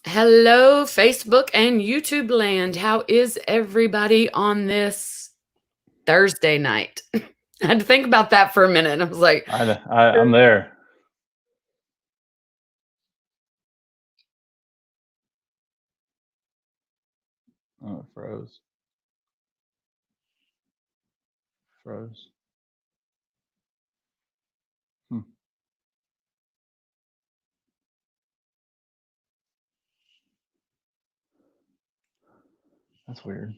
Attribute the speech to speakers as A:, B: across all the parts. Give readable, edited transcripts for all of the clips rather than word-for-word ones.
A: Hello, Facebook and YouTube land. How is everybody on this Thursday night? I had to think about that for a minute. I was like,
B: I'm there. Oh, it froze. Froze. Hmm. That's weird.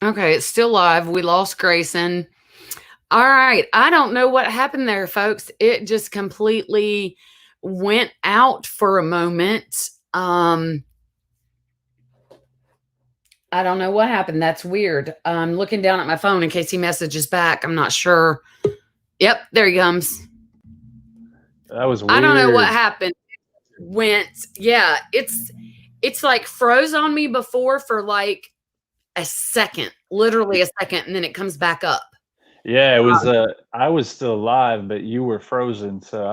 A: okay, it's still live. We lost Grayson. All right. I don't know what happened there, folks. It just completely went out for a moment. I don't know what happened. That's weird. I'm looking down at my phone in case he messages back. I'm not sure. Yep, there he comes.
B: That was weird.
A: I don't know what happened. Yeah, it's like froze on me before for like a second, literally a second, and then it comes back up.
B: Yeah, it was. I was still alive, but you were frozen, so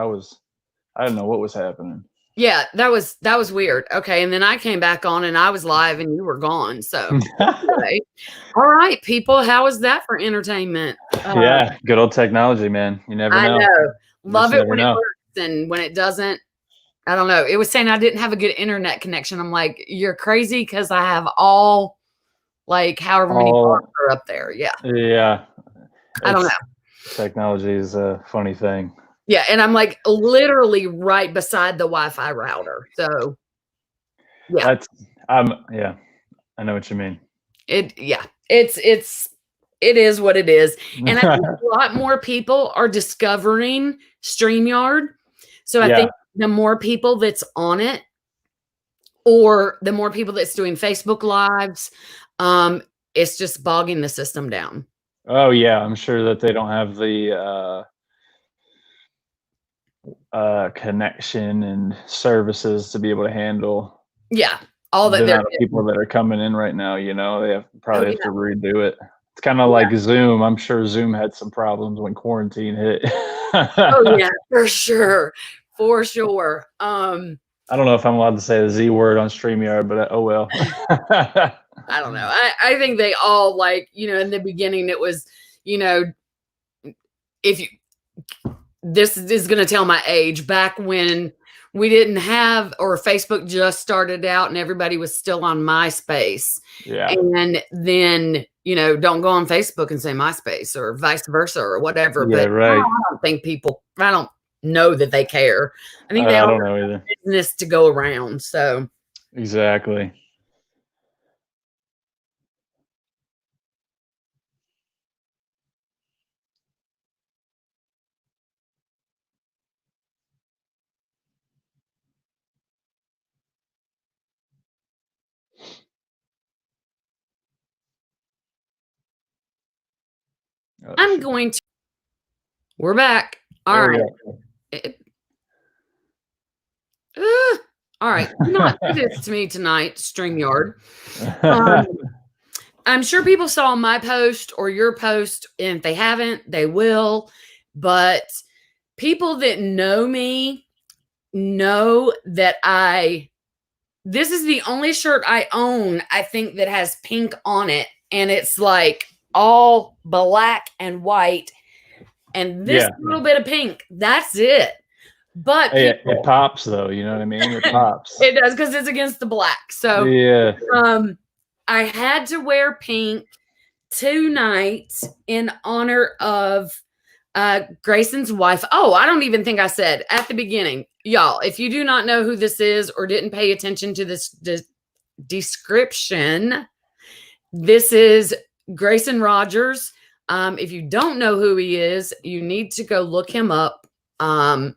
B: I don't know what was happening.
A: Yeah, that was weird. Okay, and then I came back on and I was live and you were gone. So anyway, all right, people, how is that for entertainment?
B: Yeah, good old technology, man. You never
A: I
B: know.
A: know.
B: You just
A: Love it
B: never
A: when it
B: know.
A: works, and when it doesn't, I don't know. It was saying I didn't have a good internet connection. I'm like, you're crazy because I have all like however many bars
B: All
A: are up there. Yeah.
B: yeah,
A: I don't
B: it's
A: know.
B: technology is a funny thing.
A: Yeah, and I'm like literally right beside the Wi-Fi router. So yeah,
B: That's yeah, I know what you mean.
A: it's it is what it is. And I think a lot more people are discovering StreamYard. So I
B: Yeah,
A: think the more people that's on it, or the more people that's doing Facebook lives, um, it's just bogging the system down.
B: oh yeah, I'm sure that they don't have the connection and services to be able to handle
A: Yeah, all
B: the
A: that they're
B: amount of people
A: getting.
B: that are coming in right now. They
A: Oh
B: probably have
A: yeah,
B: to redo it. It's kind of
A: yeah.
B: like Zoom. I'm sure Zoom had some problems when quarantine hit.
A: Oh yeah, for sure, for sure.
B: I don't know if I'm allowed to say the Z word on StreamYard, but oh well.
A: I don't know. I think they all like, in the beginning it was, you know, if you this is going to tell my age, back when we didn't have, or Facebook just started out and everybody was still on MySpace.
B: Yeah,
A: And then, don't go on Facebook and say MySpace or vice versa or whatever.
B: yeah,
A: But
B: right.
A: I don't know that they care. I think they
B: I
A: all
B: don't know either.
A: have business to go around. So,
B: Exactly. Oh
A: I'm
B: shoot.
A: going to, we're back. All
B: There we
A: right.
B: go.
A: It- uh, all right. Do not do this to me tonight, StreamYard. Um, I'm sure people saw my post or your post, and if they haven't, they will. But people that know me know that this is the only shirt I own, I think, that has pink on it. And it's like all black and white. and this little bit of pink. That's it. But
B: hey, it pops though. You know what I mean? It pops.
A: It does, because it's against the black. So
B: yeah.
A: I had to wear pink tonight in honor of Grayson's wife. Oh, I don't even think I said at the beginning, y'all, if you do not know who this is or didn't pay attention to this description, this is Grayson Rogers. If you don't know who he is, you need to go look him up on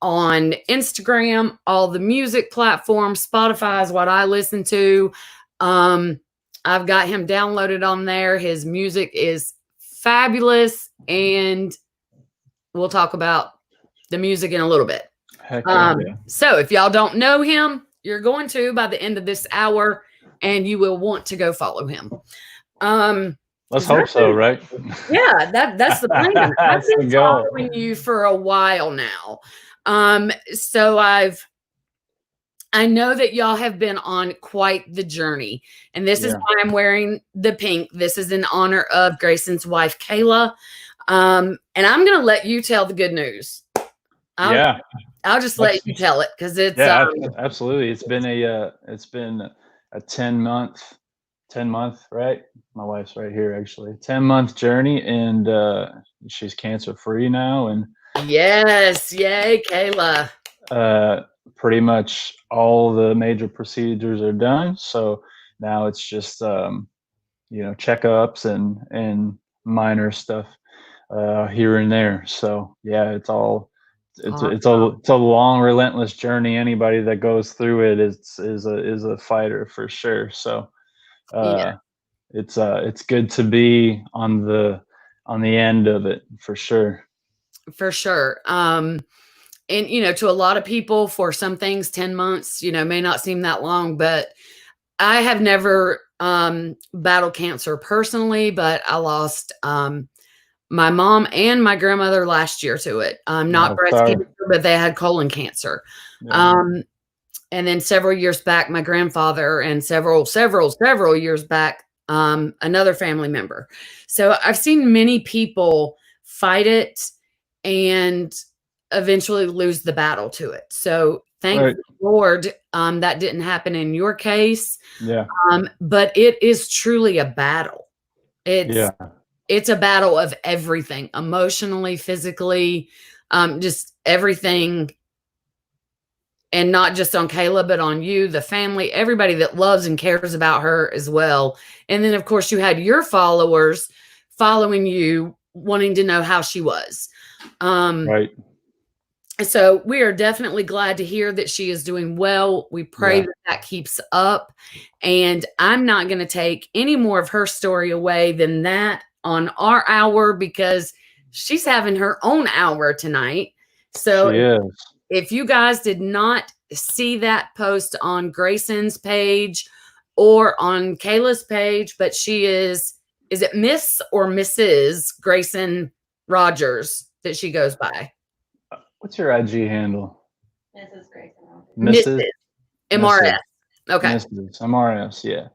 A: Instagram, all the music platforms. Spotify is what I listen to. I've got him downloaded on there. His music is fabulous, and we'll talk about the music in a little bit. So if y'all don't know him, you're going to by the end of this hour, and you will want to go follow him.
B: Let's hope so, right?
A: Yeah, that's the plan. I've been following you for a while now. So I know that y'all have been on quite the journey, and this is why I'm wearing the pink. This is in honor of Grayson's wife, Kayla. And I'm going to let you tell the good news. I'll just let you tell it, because it's
B: absolutely. It's been a 10-month, right? My wife's right here, actually. 10-month journey, and she's cancer free now. And
A: yes, yay, Kayla.
B: Pretty much all the major procedures are done, so now it's just checkups and minor stuff here and there. So yeah, it's a long, relentless journey. Anybody that goes through it is a fighter for sure. So it's good to be on the end of it for sure.
A: For sure. And, to a lot of people, for some things, 10 months, may not seem that long, but I have never battled cancer personally, but I lost my mom and my grandmother last year to it. Not breast cancer, but they had colon cancer. And then several years back, my grandfather, and several years back, another family member. So I've seen many people fight it and eventually lose the battle to it. So thank the Lord that didn't happen in your case. But it is truly a battle. It's a battle of everything, emotionally, physically, just everything. And not just on Kayla, but on you, the family, everybody that loves and cares about her as well. And then, of course, you had your followers following you, wanting to know how she was. So we are definitely glad to hear that she is doing well. We pray that keeps up. And I'm not going to take any more of her story away than that on our hour, because she's having her own hour tonight. So if you guys did not see that post on Grayson's page or on Kayla's page, but she is it Miss or Mrs. Grayson Rogers that she goes by?
B: What's your IG handle?
C: Mrs. Grayson.
A: Mrs. MRS. Okay.
B: Mrs. MRS, yeah.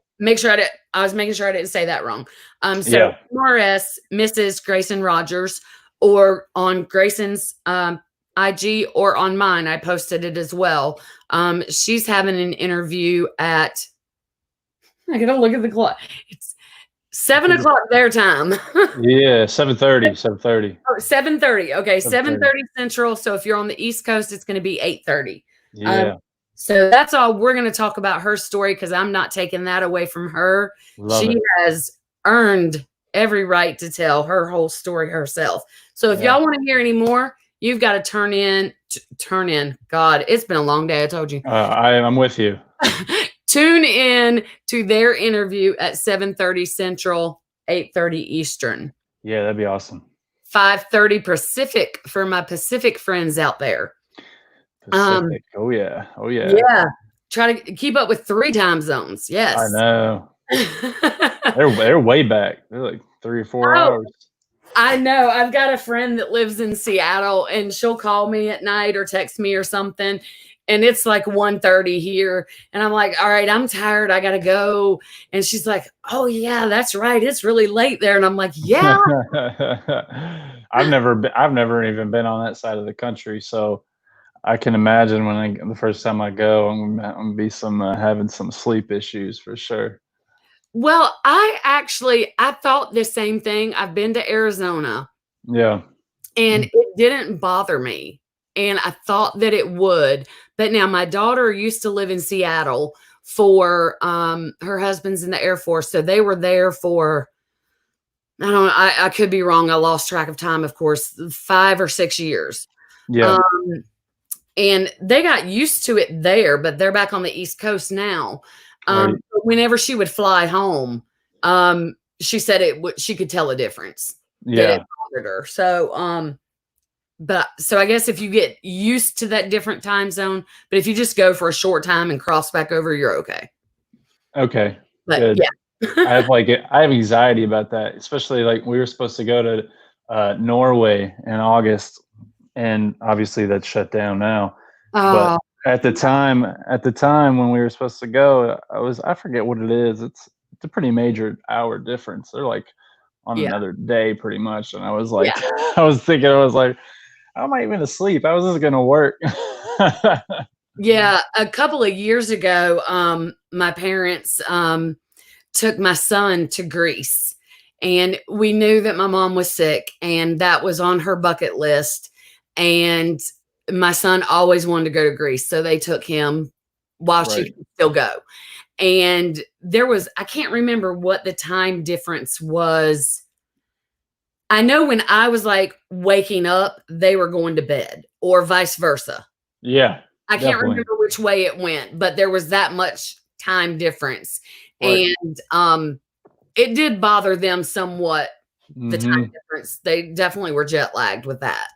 A: I was making sure I didn't say that wrong. MRS, Mrs. Grayson Rogers, or on Grayson's IG or on mine, I posted it as well. She's having an interview at, I gotta look at the clock. It's 7:00 their time.
B: 7:30.
A: Oh, 7:30. Okay, 7:30 Central. So if you're on the East Coast, it's going to be 8:30. So that's all we're going to talk about her story, because I'm not taking that away from her. She has earned every right to tell her whole story herself. So if y'all want to hear any more, you've got to turn in. God, it's been a long day. I told you.
B: I'm with you.
A: Tune in to their interview at 7:30 Central, 8:30 Eastern.
B: Yeah, that'd be awesome.
A: 5:30 Pacific for my Pacific friends out there.
B: Pacific. Oh yeah.
A: Yeah. Try to keep up with 3 time zones. Yes.
B: I know. they're way back. They're like 3 or 4 hours.
A: I know. I've got a friend that lives in Seattle, and she'll call me at night or text me or something. and it's like 1:30 here. And I'm like, all right, I'm tired. I got to go. And she's like, oh, yeah, that's right. It's really late there. And I'm like, yeah.
B: I've never even been on that side of the country, so I can imagine the first time I go, I'm gonna be having some sleep issues for sure.
A: Well, I thought the same thing. I've been to Arizona
B: Yeah.
A: and it didn't bother me. And I thought that it would. But now my daughter used to live in Seattle for her husband's in the Air Force. So they were there for, I don't know, I could be wrong. I lost track of time, of course, 5 or 6 years.
B: Yeah.
A: And they got used to it there, but they're back on the East Coast now.
B: Right.
A: Whenever she would fly home, she said she could tell a difference. That
B: Yeah.
A: it bothered her. So, so I guess if you get used to that different time zone, but if you just go for a short time and cross back over, you're okay.
B: Okay.
A: But
B: Good.
A: yeah.
B: I have anxiety about that, especially like we were supposed to go to Norway in August, and obviously that's shut down now. But at the time when we were supposed to go, I forget what it is. It's a pretty major hour difference. They're like on another day pretty much. And I was like, I was like, how am I even asleep? How is this gonna work?
A: Yeah, a couple of years ago, my parents took my son to Greece, and we knew that my mom was sick, and that was on her bucket list. And my son always wanted to go to Greece, so they took him while she could still go. And I can't remember what the time difference was. I know when I was like waking up, they were going to bed, or vice versa.
B: Yeah.
A: I can't remember which way it went, but there was that much time difference.
B: Right.
A: And it did bother them somewhat, the time difference. They definitely were jet lagged with that.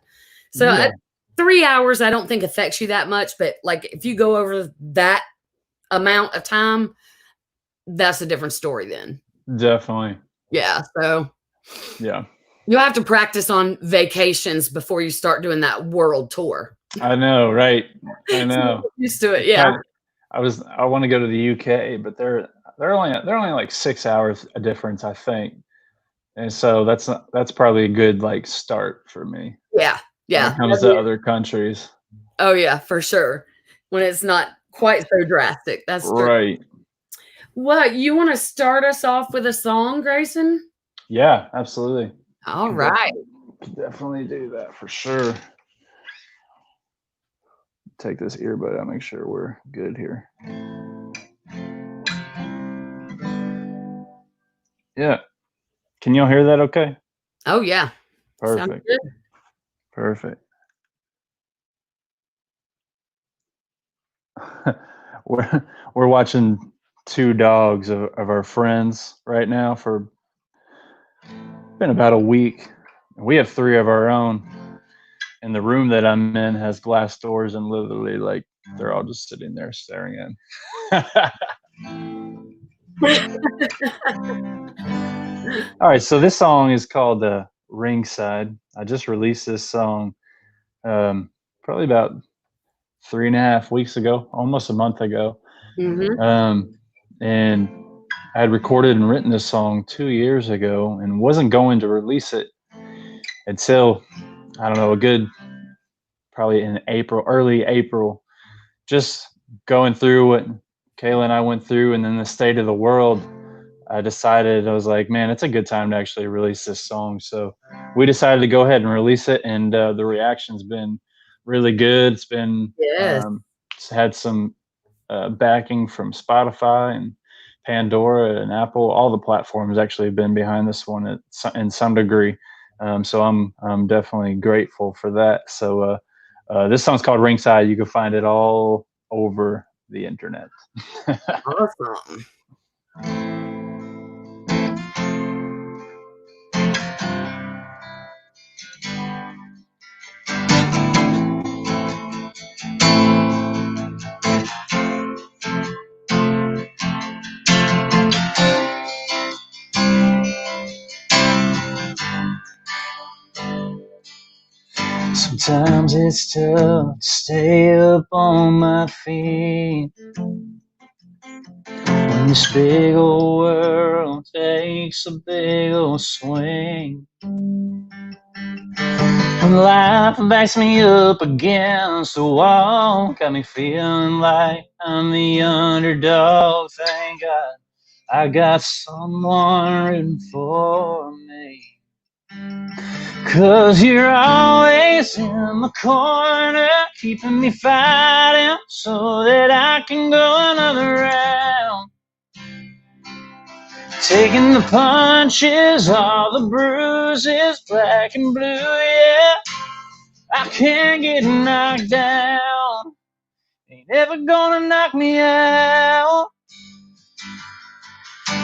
A: So 3 hours, I don't think affects you that much, but like if you go over that amount of time, that's a different story then.
B: Definitely.
A: Yeah. So
B: yeah.
A: You'll have to practice on vacations before you start doing that world tour.
B: I know, right? I know.
A: So used to it, yeah.
B: I want to go to the UK, but they're only like 6 hours a difference, I think. And so that's probably a good like start for me.
A: Yeah. Yeah.
B: When it comes to other countries.
A: Oh yeah, for sure. When it's not quite so drastic. That's true.
B: Right.
A: What, you want to start us off with a song, Grayson?
B: Yeah, absolutely.
A: All right.
B: Definitely do that for sure. Take this earbud out, make sure we're good here. Yeah. Can y'all hear that okay?
A: Oh, yeah.
B: Perfect. Perfect. We're watching two dogs of our friends right now for been about a week. We have 3 of our own, and the room that I'm in has glass doors, and literally like they're all just sitting there staring in. All right, so this song is called Ringside. I just released this song probably about 3.5 weeks ago, almost a month ago. And I had recorded and written this song 2 years ago and wasn't going to release it until, I don't know, probably in April, early April, just going through what Kayla and I went through and then the state of the world. I was like, man, it's a good time to actually release this song. So we decided to go ahead and release it. And the reaction's been really good. It's been, it's had some backing from Spotify and Pandora and Apple. All the platforms actually have been behind this one in some degree. So I'm definitely grateful for that. So this song's called Ringside. You can find it all over the internet.
A: Awesome.
B: Sometimes it's tough to stay up on my feet when this big old world takes a big old swing. When life backs me up against the wall, got me feeling like I'm the underdog. Thank God I got someone rooting for me. 'Cause you're always in the corner, keeping me fighting so that I can go another round. Taking the punches, all the bruises, black and blue, yeah. I can't get knocked down. Ain't ever gonna knock me out.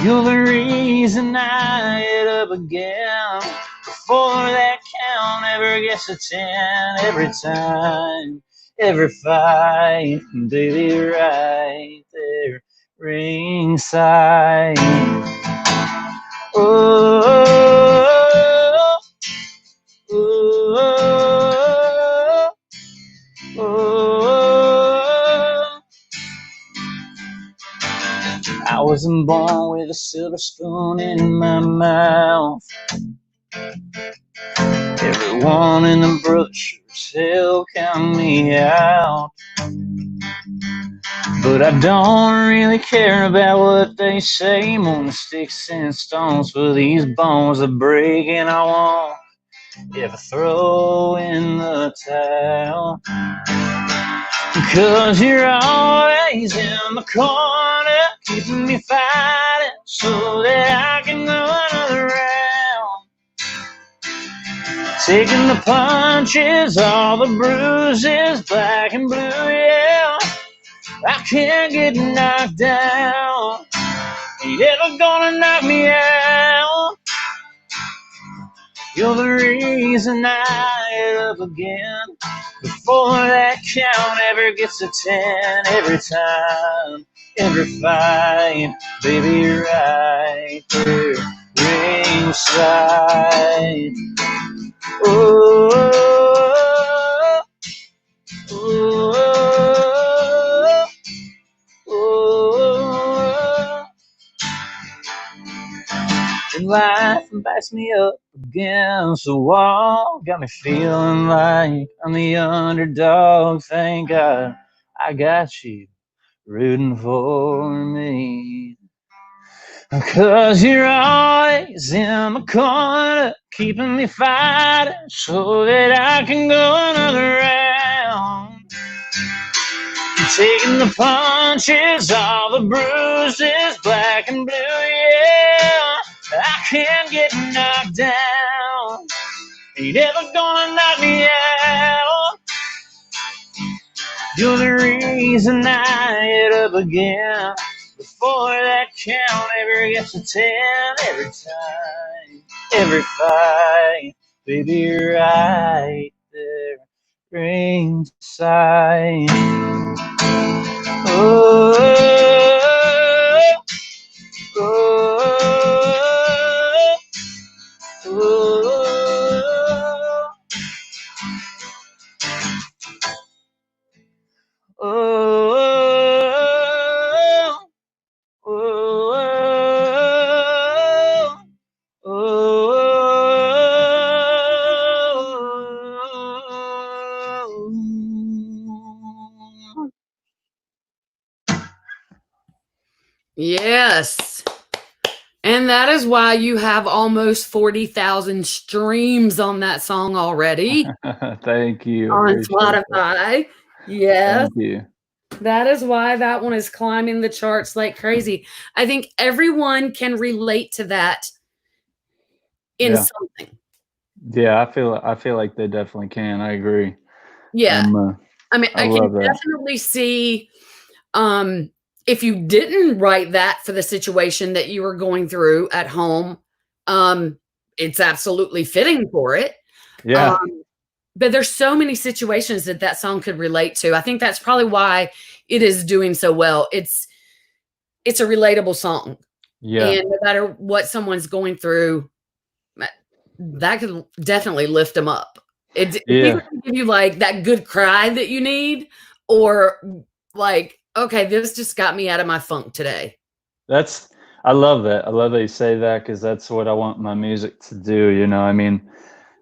B: You're the reason I get up again. Before that count ever gets to 10. Every time, every fight, baby, right there, ringside. Oh, oh, oh, oh. I wasn't born with a silver spoon in my mouth. Everyone in the brother sure as hell count me out. But I don't really care about what they say. More than sticks and stones for these bones that break, and I won't ever throw in the towel. 'Cause you're always in the corner, keeping me fighting so that I can go another round. Taking the punches, all the bruises, black and blue, yeah. I can't get knocked down. Ain't ever gonna knock me out. You're the reason I get up again. Before that count ever gets to 10. Every time, every fight, baby, right there, ringside. Oh, oh, oh, oh. And life backs me up against the wall, got me feeling like I'm the underdog. Thank God I got you rooting for me. 'Cause you're always in the corner, keeping me fighting so that I can go another round. Taking the punches, all the bruises, black and blue, yeah. I can't get knocked down. Ain't ever gonna knock me out. You're the reason I get up again. Before that count ever gets to 10. Every time, every fight, baby, you're right there, ringside. Oh, oh, oh, oh, oh, oh.
A: Yes. And that is why you have almost 40,000 streams on that song already
B: Thank you.
A: on
B: Appreciate that.
A: Spotify. Yes.
B: Thank you.
A: That is why that one is climbing the charts like crazy. I think everyone can relate to that in
B: Yeah.
A: something.
B: Yeah, I feel like they definitely can. I agree.
A: Yeah. I mean,
B: I
A: I can
B: love that.
A: definitely see if you didn't write that for the situation that you were going through at home, it's absolutely fitting for it.
B: Yeah.
A: But there's so many situations that that song could relate to. I think that's probably why it is doing so well. It's a relatable song.
B: Yeah.
A: And no matter what someone's going through, that could definitely lift them up. It's either
B: Yeah,
A: gonna give you like that good cry that you need, or like, okay, this just got me out of my funk today.
B: that's I love that. I love that you say that because that's what I want my music to do. You know, I mean,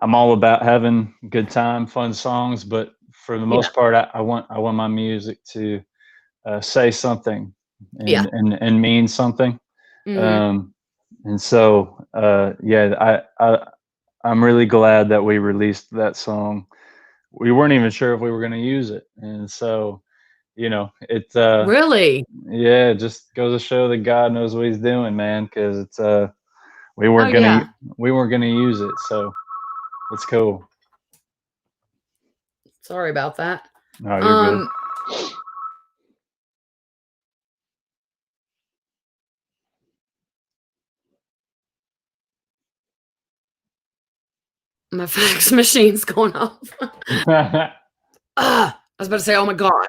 B: I'm all about having good time, fun songs, but for the
A: Yeah.
B: most part, I want my music to say something
A: Yeah.
B: and mean something.
A: Mhm.
B: Um, and so, yeah, I'm really glad that we released that song. We weren't even sure if we were going to use it, and so it
A: Really?
B: yeah, it just goes to show that God knows what He's doing, man. Because we
A: Oh,
B: weren't gonna
A: yeah.
B: we weren't gonna use it, so it's cool.
A: Sorry about that.
B: No, you're good.
A: Um, my fax machine's going off. I was about to say, "Oh my god."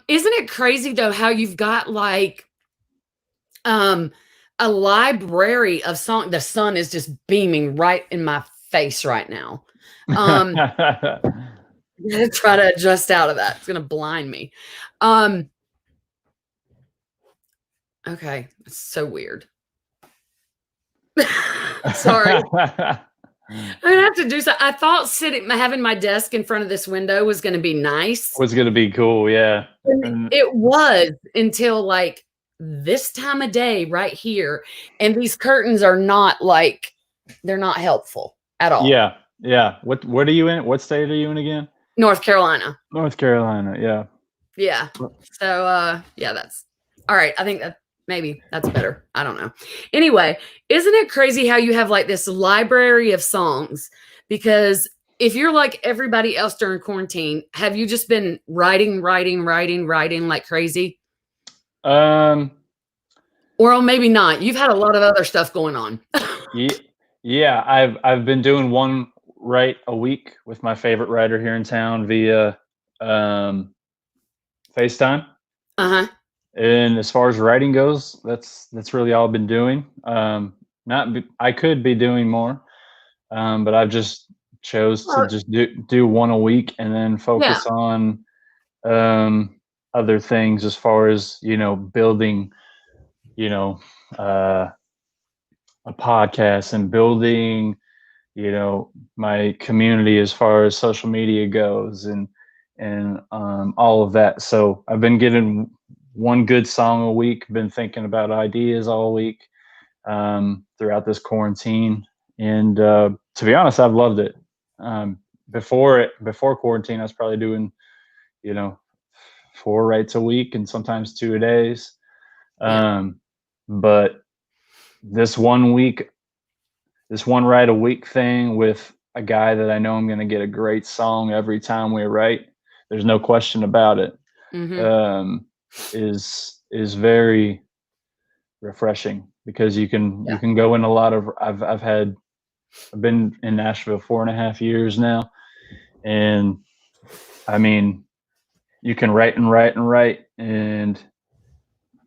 A: Isn't it crazy though how you've got like um a library of song the sun is just beaming right in my face right now. Um, I'm gonna try to adjust out of that. It's gonna blind me. Um, okay, it's so weird. Sorry. I'm gonna have to do so. I thought sitting having my desk in front of this window was gonna be nice.
B: Was gonna be cool, yeah.
A: And
B: And
A: it was until like this time of day right here. And these curtains are not like they're not helpful at all.
B: yeah, yeah. What are you in? What state are you in again?
A: North Carolina.
B: North Carolina, yeah.
A: Yeah. So yeah, that's all right. I think that maybe that's better. I don't know. Anyway, isn't it crazy how you have like this library of songs? Because if you're like everybody else during quarantine, have you just been writing like crazy?
B: Um,
A: Or maybe not. You've had a lot of other stuff going on.
B: ye yeah, I've been doing one write a week with my favorite writer here in town via, um, FaceTime.
A: Uh-huh.
B: And as far as writing goes, that's really all I've been doing. Not be, I could be doing more, but I've just chose to
A: Well,
B: just do one a week and then
A: yeah.
B: focus on um, other things as far as building you know uh, a podcast and building my community as far as social media goes and all of that. So I've been getting one good song a week, been thinking about ideas all week throughout this quarantine, and to be honest, I've loved it. Before quarantine, I was probably doing you know 4 writes a week and sometimes 2 a days.
A: Yeah.
B: um, but this one week, this one write a week thing with a guy that I know I'm going to get a great song every time we write. There's no question about it.
A: Mhm.
B: Um, is very refreshing because you
A: Yeah.
B: can go in a lot of I've been in Nashville 4.5 years now, and I mean you can write and write and write and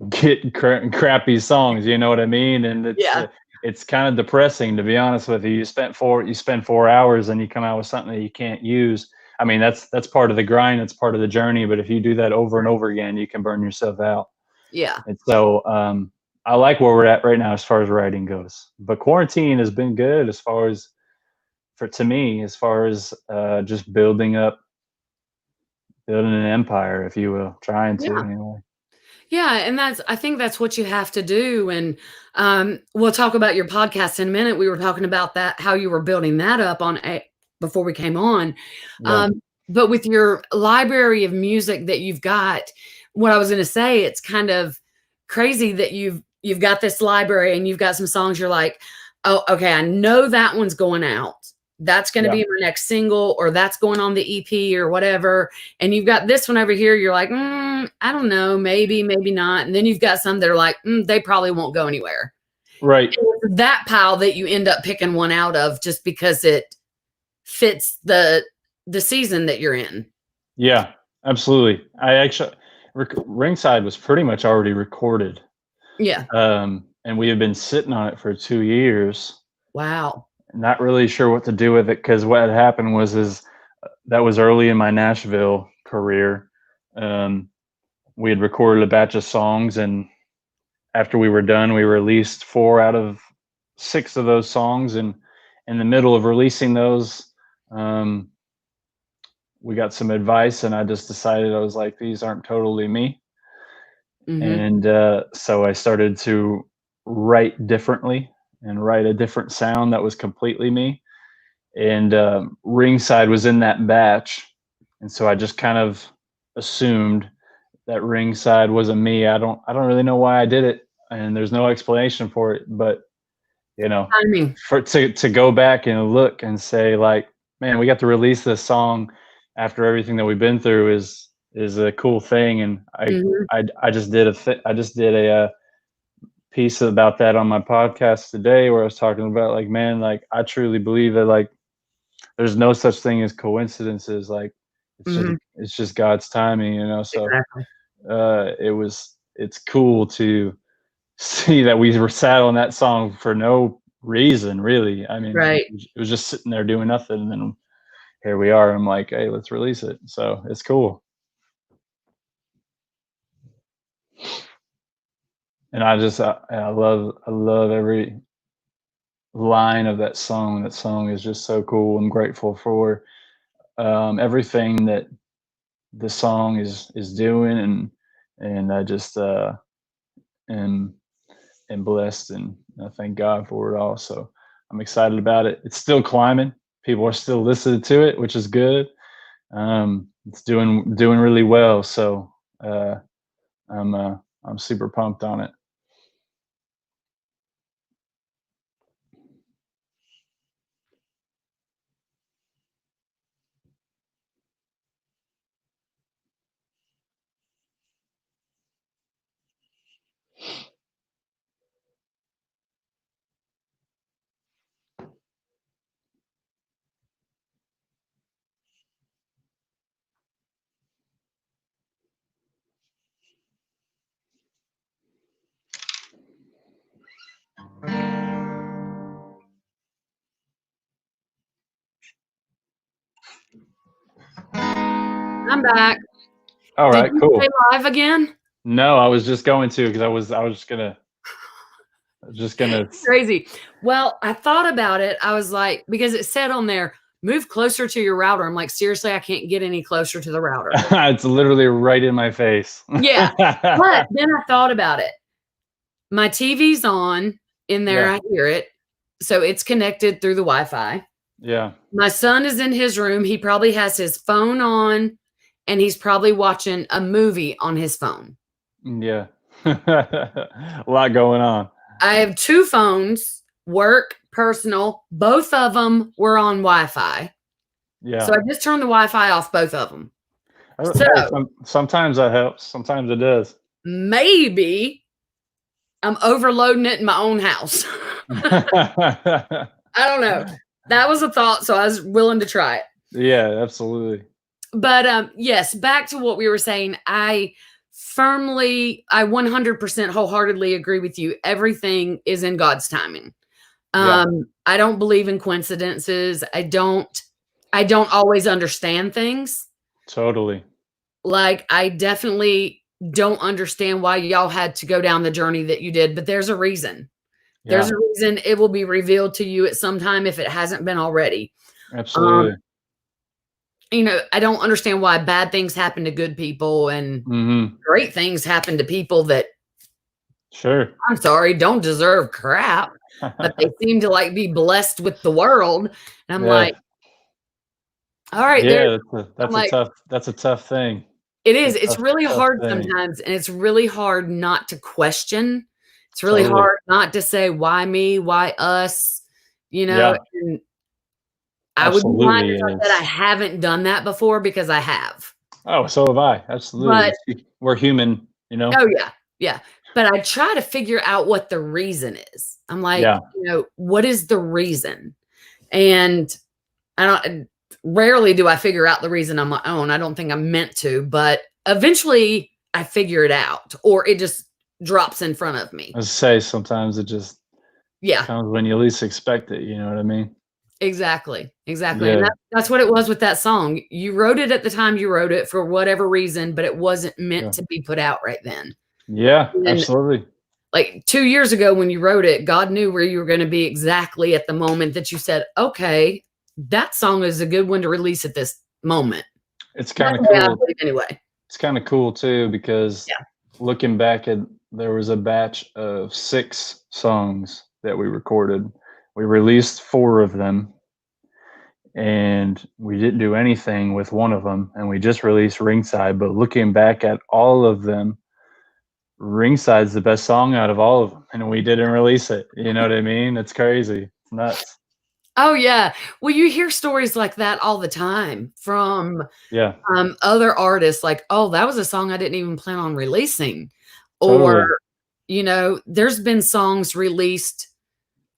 B: get crappy songs. You know what I mean? And
A: Yeah.
B: it's kind of depressing, to be honest with you. You spend 4 hours and you come out with something that you can't use. I mean, that's part of the grind. It's part of the journey. But if you do that over and over again, you can burn yourself out.
A: Yeah.
B: And so I like where we're at right now as far as writing goes. But quarantine has been good as far as for to me as far as just building an empire, if you will, trying to
A: Yeah.
B: anyway.
A: Yeah, and I think that's what you have to do, and, we'll talk about your podcast in a minute. We were talking about that, how you were building that up on a before we came on,
B: Yeah.
A: but with your library of music that you've got, what I was gonna say, it's kind of crazy that you've got this library and you've got some songs you're like, "Oh, okay, I know that one's going out. That's gonna
B: Yeah.
A: be my next single, or that's going on the EP or whatever," and you've got this one over here, you're like, I don't know, maybe, maybe not. And then you've got some that are like, they probably won't go anywhere.
B: Right.
A: And it's that pile that you end up picking one out of just because it fits the season that you're in.
B: Yeah, absolutely. I actually, Ringside was pretty much already recorded,
A: Yeah.
B: and we had been sitting on it for 2 years,
A: Wow.
B: not really sure what to do with it because what had happened was is that was early in my Nashville career. Um, we had recorded a batch of songs, and after we were done, we released 4 out of 6 of those songs. And in the middle of releasing those, um, we got some advice, and I just decided I was like, these aren't totally me.
A: Mhm.
B: And so I started to write differently and write a different sound that was completely me. And Ringside was in that batch, and so I just kind of assumed that Ringside wasn't me. I don't really know why I did it, and there's no explanation for it. But you know,
A: Timing.
B: for to go back and look and say like, man, we got to release this song after everything that we've been through is a cool thing. And
A: Mhm.
B: I just did I just did a piece about that on my podcast today where I was talking about like, man, like I truly believe that like there's no such thing as coincidences. Like
A: Mhm.
B: it's just God's timing, you know. So
A: Exactly.
B: it's cool to see that we were sat on that song for no reason, really. I mean,
A: Right.
B: it was just sitting there doing nothing, and then here we are. I'm like, hey, let's release it. So it's cool, and I love every line of that song. That song is just so cool. I'm grateful for everything that the song is doing, and I just am blessed, and I thank God for it all. So I'm excited about it. It's still climbing. People are still listening to it, which is good. It's doing really well. So uh, I'm super pumped on it.
A: I'm back.
B: All
A: Did
B: right,
A: you stay
B: cool.
A: live again?
B: No, I was just going to because I was just gonna.
A: Crazy. Well, I thought about it. I was like, because it said on there, move closer to your router. I'm like, seriously, I can't get any closer to the router.
B: It's literally right in my face.
A: Yeah. But then I thought about it. My TV's on in there.
B: Yeah,
A: I hear it. So it's connected through the Wi-Fi.
B: yeah,
A: My son is in his room. He probably has his phone on and he's probably watching a movie on his phone.
B: yeah. A lot going on.
A: I have 2 phones, work, personal. Both of them were on Wi-Fi. So
B: Yeah.
A: I just turned the Wi-Fi off both of them. So
B: Hey, sometimes that helps. Sometimes it does.
A: maybe I'm overloading it in my own house. I don't know. That was a thought, so I was willing to try it.
B: Yeah, absolutely.
A: But yes, back to what we were saying. I 100% wholeheartedly agree with you. Everything is in God's timing.
B: Yeah,
A: I don't believe in coincidences. I don't always understand things.
B: totally.
A: Like I definitely don't understand why y'all had to go down the journey that you did, but there's a reason. There's
B: Yeah,
A: a reason. It will be revealed to you at some time if it hasn't been already. Um,
B: absolutely.
A: I don't understand why bad things happen to good people and
B: Mhm.
A: great things happen to people that
B: Sure.
A: I'm sorry, don't deserve crap, but they seem to like be blessed with the world. And I'm
B: Yeah.
A: like, all right, there.
B: Yeah,
A: I'm like,
B: that's a tough thing.
A: it
B: It's
A: is.
B: a
A: It's really
B: tough
A: hard
B: thing.
A: sometimes, and it's really hard not to question. It's really
B: Totally.
A: hard not to say, "Why me? Why us?"
B: Yeah,
A: And I would be lying
B: absolutely
A: if
B: it
A: I said I
B: is.
A: haven't done that before because I have.
B: Oh, so have I. Absolutely.
A: But
B: We're human, you know?
A: oh, yeah, yeah. But I try to figure out what the reason is. I'm like,
B: Yeah,
A: what is the reason? And I don't rarely do I figure out the reason on my own. I don't think I'm meant to, but eventually I figure it out or it just drops in front of me.
B: I say sometimes it just
A: Yeah.
B: comes when you least expect it, you know what I mean?
A: Exactly. Exactly. And
B: Yeah.
A: that's what it was with that song. You wrote it at the time you wrote it for whatever reason, but it wasn't meant
B: Yeah.
A: to be put out right then.
B: Yeah,
A: And
B: absolutely.
A: like 2 years ago when you wrote it, God knew where you were going to be exactly at the moment that you said, okay, that song is a good one to release at this moment.
B: It's
A: That's
B: kind of
A: the way I
B: cool.
A: believe anyway.
B: It's kind of cool too because
A: Yeah.
B: looking back at there was a batch of 6 songs that we recorded. We released 4 of them and we didn't do anything with one of them and we just released Ringside, but looking back at all of them, Ringside's the best song out of all of them and we didn't release it. You know what I mean? It's crazy. It's nuts.
A: Oh yeah. Well, you hear stories like that all the time from
B: Yeah,
A: other artists like, "Oh, that was a song I didn't even plan on releasing." Or,
B: totally.
A: there's been songs released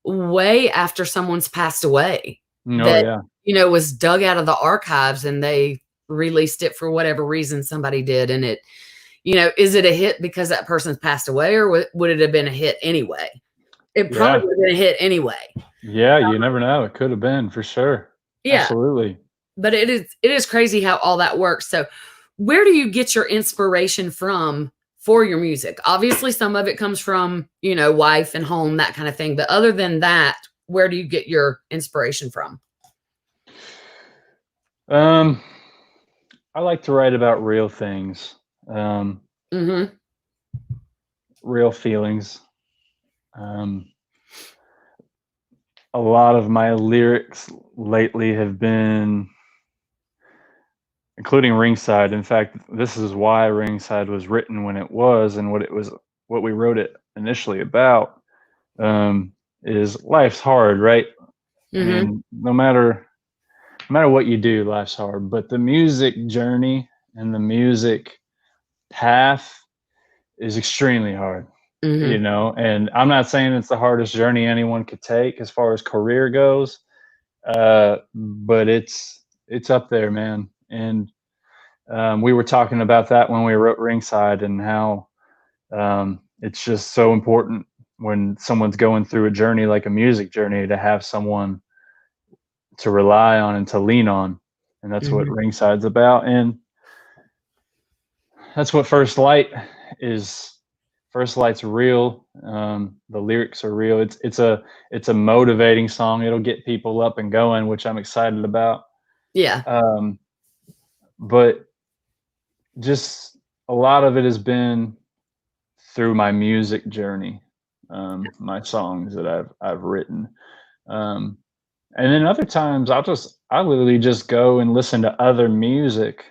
A: way after someone's passed away
B: Oh
A: that,
B: yeah.
A: was dug out of the archives and they released it for whatever reason somebody did, and it is it a hit because that person's passed away, or would it have been a hit anyway? It probably
B: Yeah.
A: would have been a hit anyway.
B: Yeah, you never know. It could have been for sure.
A: Yeah,
B: Absolutely.
A: but it is crazy how all that works. So, where do you get your inspiration from for your music? Obviously, some of it comes from, wife and home, that kind of thing. But other than that, where do you get your inspiration from?
B: Um, I like to write about real things, um,
A: Mhm.
B: real feelings. Um, a lot of my lyrics lately have been, including Ringside. In fact, this is why Ringside was written when it was, and what we wrote it initially about. Is life's hard, right? I
A: Mhm.
B: mean, no matter what you do, life's hard. But the music journey and the music path is extremely hard,
A: Mhm.
B: and I'm not saying it's the hardest journey anyone could take as far as career goes, but it's up there, man. And we were talking about that when we wrote Ringside and how it's just so important when someone's going through a journey like a music journey to have someone to rely on and to lean on, and that's what
A: Mhm.
B: Ringside's about. And that's what First Light is. First Light's real. The lyrics are real. It's a motivating song. It'll get people up and going, which I'm excited about.
A: Yeah.
B: Um, but just a lot of it has been through my music journey, my songs that I've written, um, and then other times I literally just go and listen to other music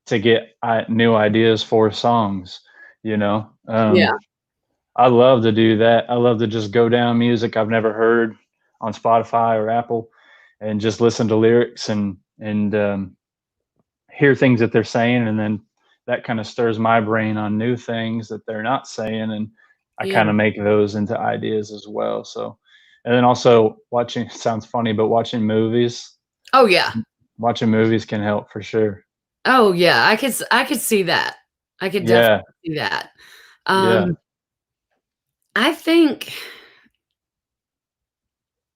B: to get new ideas for songs. You know,
A: Yeah.
B: I love to do that. I love to just go down music I've never heard on Spotify or Apple, and just listen to lyrics and hear things that they're saying, and then that kind of stirs my brain on new things that they're not saying, and I
A: Yeah.
B: kind of make those into ideas as well. So, and then also watching sounds funny, but
A: Oh, yeah.
B: watching movies can help for sure.
A: Oh, yeah. I could see that. I could definitely
B: Yeah,
A: see that.
B: yeah,
A: Um, I think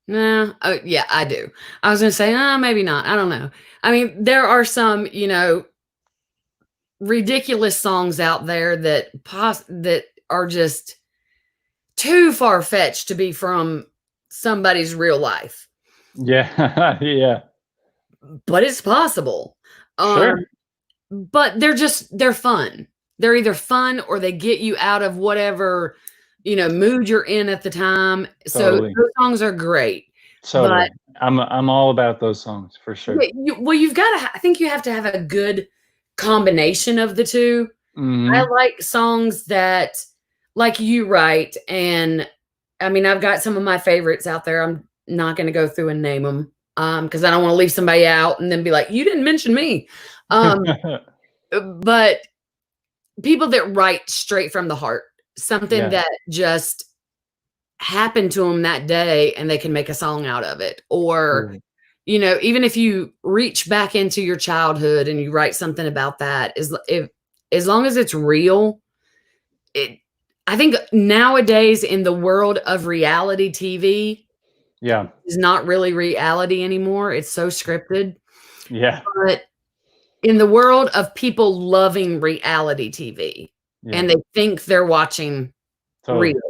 A: no, oh, yeah, I do. I was gonna say, maybe not. I don't know. I mean, there are some, ridiculous songs out there that are just too far fetched to be from somebody's real life,
B: yeah, yeah.
A: but it's possible.
B: Sure,
A: But they're fun. They're either fun or they get you out of whatever mood you're in at the time. So
B: totally,
A: those songs are great, but
B: totally. I'm all about those songs for
A: yeah,
B: sure.
A: well, you've got to. I think you have to have a good combination of the two. I
B: Hmm.
A: like songs that, like you write, and I mean, I've got some of my favorites out there. I'm not going to go through and name them because I don't want to leave somebody out and then be like, "You didn't mention me." Um, but people that write straight from the heart, something
B: Yeah,
A: that just happened to them that day, and they can make a song out of it, or
B: totally,
A: even if you reach back into your childhood and you write something about that, as long as it's real, it I think nowadays in the world of reality TV,
B: Yeah.
A: It's not really reality anymore. It's so scripted.
B: Yeah.
A: But in the world of people loving reality TV
B: Yeah.
A: and they think they're watching
B: Totally.
A: real,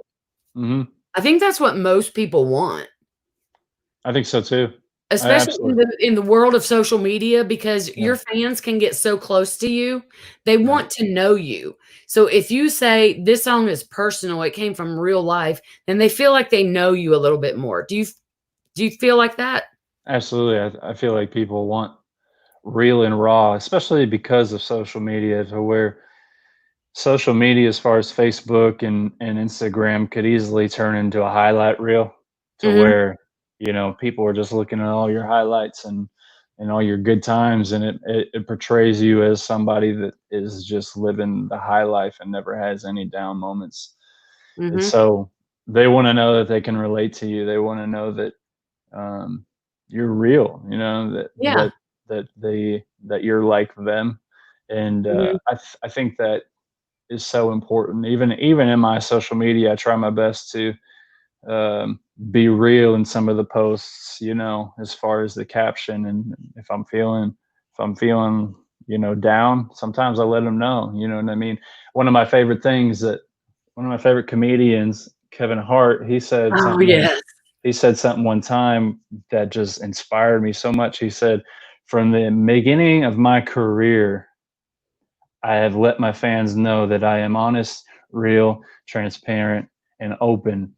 B: Hmm.
A: I think that's what most people want.
B: I think so too. I
A: Especially
B: absolutely.
A: in the world of social media, because
B: Yeah.
A: your fans can get so close to you, they
B: Yeah.
A: want to know you. So if you say, "This song is personal, it came from real life," then they feel like they know you a little bit more. Do you feel like that?
B: Absolutely. I feel like people want real and raw, especially because of social media, to where social media, as far as Facebook and Instagram, could easily turn into a highlight reel, to
A: Mhm,
B: where people are just looking at all your highlights and all your good times, and it portrays you as somebody that is just living the high life and never has any down moments. And
A: mhm.
B: so they want to know that they can relate to you. They want to know that um, you're real. That
A: Yeah.
B: that you're like them. And
A: Mhm.
B: I think that is so important. Even in my social media, I try my best to um, be real in some of the posts. As far as the caption, and if I'm feeling down, sometimes I let them know. You know what I mean? One of my favorite things that one of my favorite comedians, Kevin Hart,
A: Oh, yes.
B: he said something one time that just inspired me so much. He said, "From the beginning of my career, I have let my fans know that I am honest, real, transparent, and open.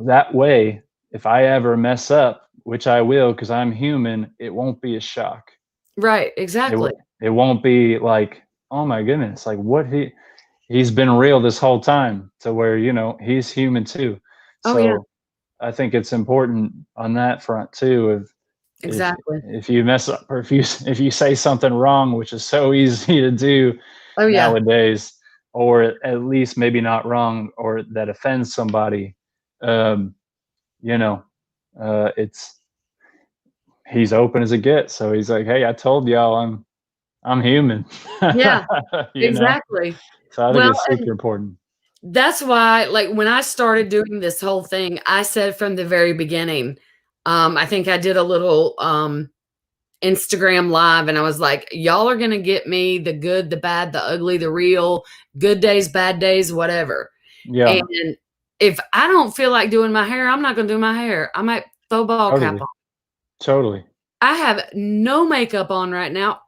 B: That way, if I ever mess up, which I will because I'm human, it won't be a shock.
A: Right,
B: It
A: exactly.
B: it won't be like, oh my goodness, like what he's been real this whole time, to where he's human too.
A: Oh, yeah,
B: So I think it's important on that front too. If
A: exactly.
B: if you mess up, or if you say something wrong, which is so easy to do
A: Oh, yeah.
B: nowadays, or at least maybe not wrong, or that offends somebody, um, you know, it's he's open as it gets. So he's like, "Hey, I told y'all I'm human,"
A: Yeah,
B: you know.
A: exactly.
B: So I think
A: Well,
B: it's super important.
A: that's why, like, when I started doing this whole thing, I said from the very beginning, I think I did a little, Instagram live, and I was like, "Y'all are gonna get me the good, the bad, the ugly, the real, good days, bad days, whatever."
B: Yeah,
A: And if I don't feel like doing my hair, I'm not gonna do my hair. I might throw a ball cap
B: totally,
A: on.
B: totally.
A: I have no makeup on right now.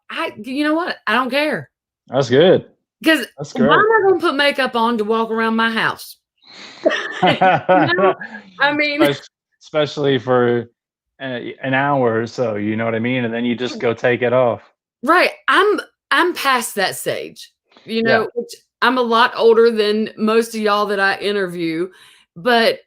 A: You know what? I don't care.
B: That's good.
A: Because
B: That's
A: why
B: great.
A: am I gonna put makeup on to walk around my house? You know? I mean,
B: Spec- Especially for an hour or so, you know what I mean? And then you just go take it off.
A: right, I'm past that stage,
B: Yeah,
A: which I'm a lot older than most of y'all that I interview, but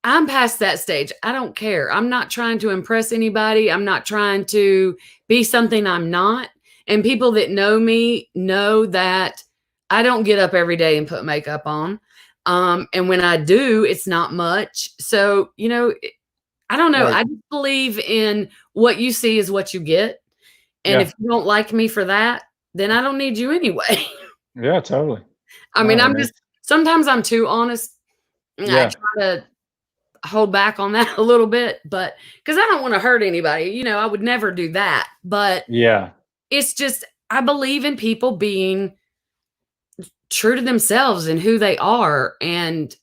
A: I'm past that stage. I don't care. I'm not trying to impress anybody. I'm not trying to be something I'm not. And people that know me know that I don't get up every day and put makeup on. And when I do, it's not much. So, I don't know.
B: right.
A: I just believe in what you see is what you get. And
B: Yeah,
A: if you don't like me for that, then I don't need you anyway.
B: yeah, totally.
A: I mean,
B: No,
A: I'm
B: and
A: just
B: it's
A: sometimes I'm too honest. I
B: yeah,
A: try to hold back on that a little bit, but because I don't want to hurt anybody, I would never do that. But
B: yeah,
A: it's just, I believe in people being true to themselves and who they are. And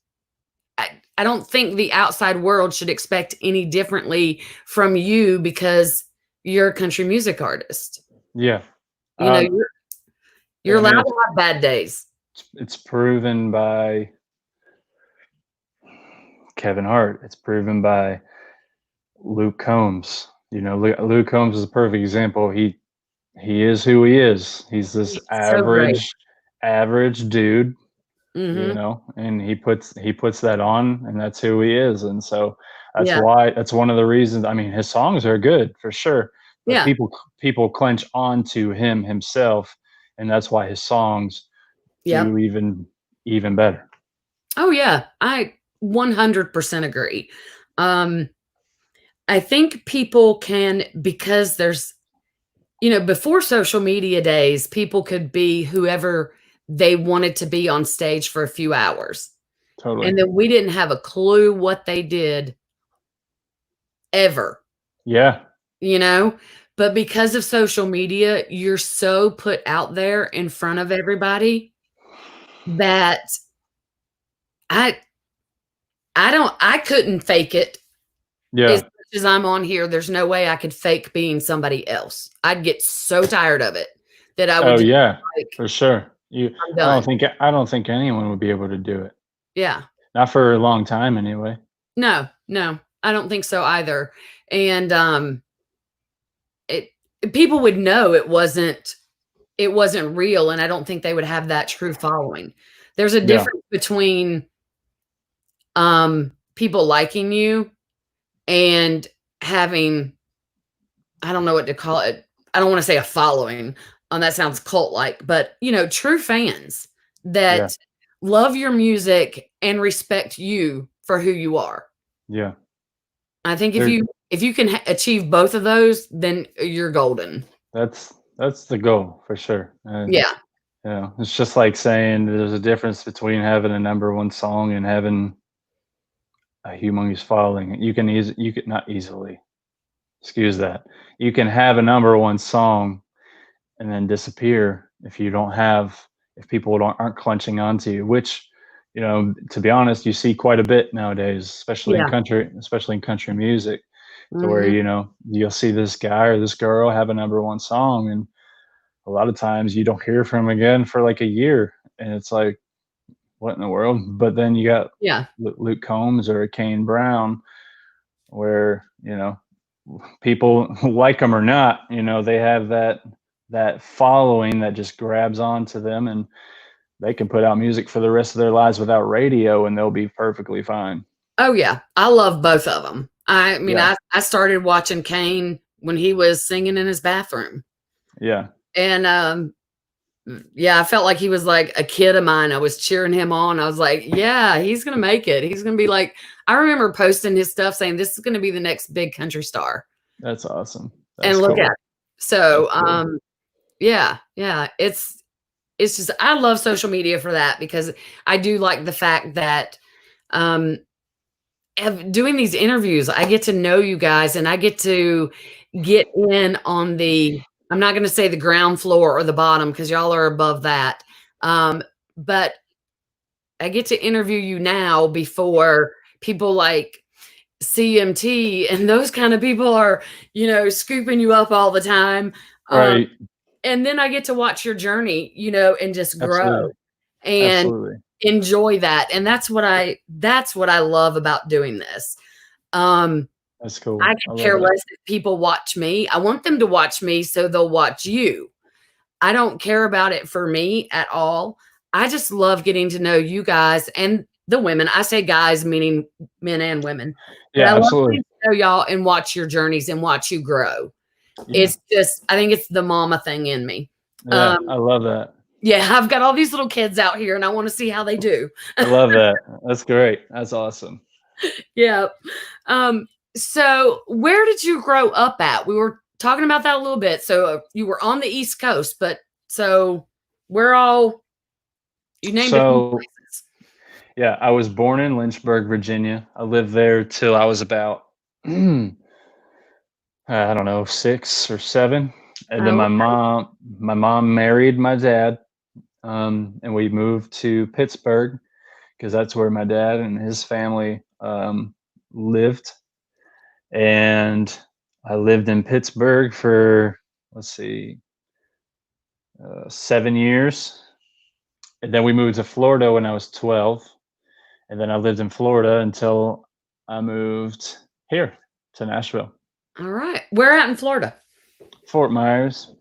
A: I don't think the outside world should expect any differently from you because you're a country music artist.
B: yeah.
A: You know,
B: Um,
A: you're
B: I
A: allowed
B: mean,
A: to have bad days.
B: it's proven by Kevin Hart. It's proven by Luke Combs. Luke Combs is a perfect example. He is who he is. He's this
A: He's so great.
B: average dude,
A: Mhm.
B: and he puts that on, and that's who he is. And so
A: Yeah.
B: that's one of the reasons. I mean, his songs are good for sure, but
A: Yeah.
B: people clench on to him himself, and that's why his songs
A: Yep.
B: do even better.
A: Oh, yeah. I 100% agree. Um, I think people can, because before social media days, people could be whoever they wanted to be on stage for a few hours.
B: Totally.
A: And then we didn't have a clue what they did ever,
B: Yeah.
A: you know? But because of social media, you're so put out there in front of everybody that I I couldn't fake it as
B: Yeah.
A: much as I'm on here. There's no way I could fake being somebody else. I'd get so tired of it that I would
B: Oh
A: just
B: yeah,
A: like,
B: for sure.
A: I'm done.
B: I don't think anyone would be able to do it.
A: Yeah.
B: Not for a long time anyway.
A: No, no, I don't think so either. And it people would know it wasn't real, and I don't think they would have that true following. There's a
B: Yeah.
A: difference between people liking you and having, I don't know what to call it. I don't want to say a following. That sounds cult like, but true fans
B: Yeah.
A: that love your music and respect you for who you are.
B: Yeah.
A: I think
B: There
A: if you can achieve both of those, then you're golden.
B: that's the goal for sure.
A: Yeah.
B: It's just like saying there's a difference between having a number one song and having a humongous following. You could not easily excuse that. You can have a number one song and then disappear if people aren't clenching onto you, which to be honest, you see quite a bit nowadays,
A: Yeah.
B: especially in country music, to where
A: Mhm.
B: you'll see this guy or this girl have a number one song, and a lot of times you don't hear from him again for like a year, and it's like, what in the world? But then you got
A: Yeah.
B: Luke Combs or Kane Brown, where people like them or not, they have that following that just grabs onto them, and they can put out music for the rest of their lives without radio, and they'll be perfectly fine.
A: Oh, yeah. I love both of them. I mean,
B: Yeah,
A: I started watching Kane when he was singing in his bathroom.
B: yeah,
A: And, yeah, I felt like he was like a kid of mine. I was cheering him on. I was like, yeah, he's going to make it. He's going to be like, I remember posting his stuff saying, this is going to be the next big country star.
B: that's awesome.
A: And
B: That's
A: look at
B: cool.
A: it. So,
B: That's cool.
A: yeah, yeah, it's just, I love social media for that, because I do like the fact that, um, doing these interviews, I get to know you guys, and I get to get in on I'm not going to say the ground floor or the bottom, because y'all are above that. But I get to interview you now before people like CMT and those kind of people are, scooping you up all the time. Um,
B: Right.
A: and then I get to watch your journey, and just grow
B: Absolutely.
A: and
B: Absolutely.
A: enjoy that. And that's what I love about doing this. Um,
B: That's
A: I
B: cool. I
A: could
B: love
A: care
B: it.
A: less if people watch me. I want them to watch me so they'll watch you. I don't care about it for me at all. I just love getting to know you guys and the women. I say guys, meaning men and women, but I
B: Yeah,
A: love
B: absolutely.
A: getting to know y'all and watch your journeys and watch you grow.
B: Yeah.
A: It's just, I think it's the mama thing in me.
B: Yeah,
A: Um,
B: I love that.
A: yeah, I've got all these little kids out here and I want to see how they do.
B: I love that. That's great. That's awesome.
A: Yeah. Um, so where did you grow up at? We were talking about that a little bit. So you were on the East Coast, but so we're all, you named a few
B: So,
A: places.
B: yeah, I was born in Lynchburg, Virginia. I lived there till I was about, I don't know, 6 or 7. And then
A: Oh,
B: my mom married my dad, and we moved to Pittsburgh because that's where my dad and his family lived. And I lived in Pittsburgh for, let's see, 7 years. And then we moved to Florida when I was 12. And then I lived in Florida until I moved here to Nashville.
A: all right. Where at in Florida?
B: Fort Myers.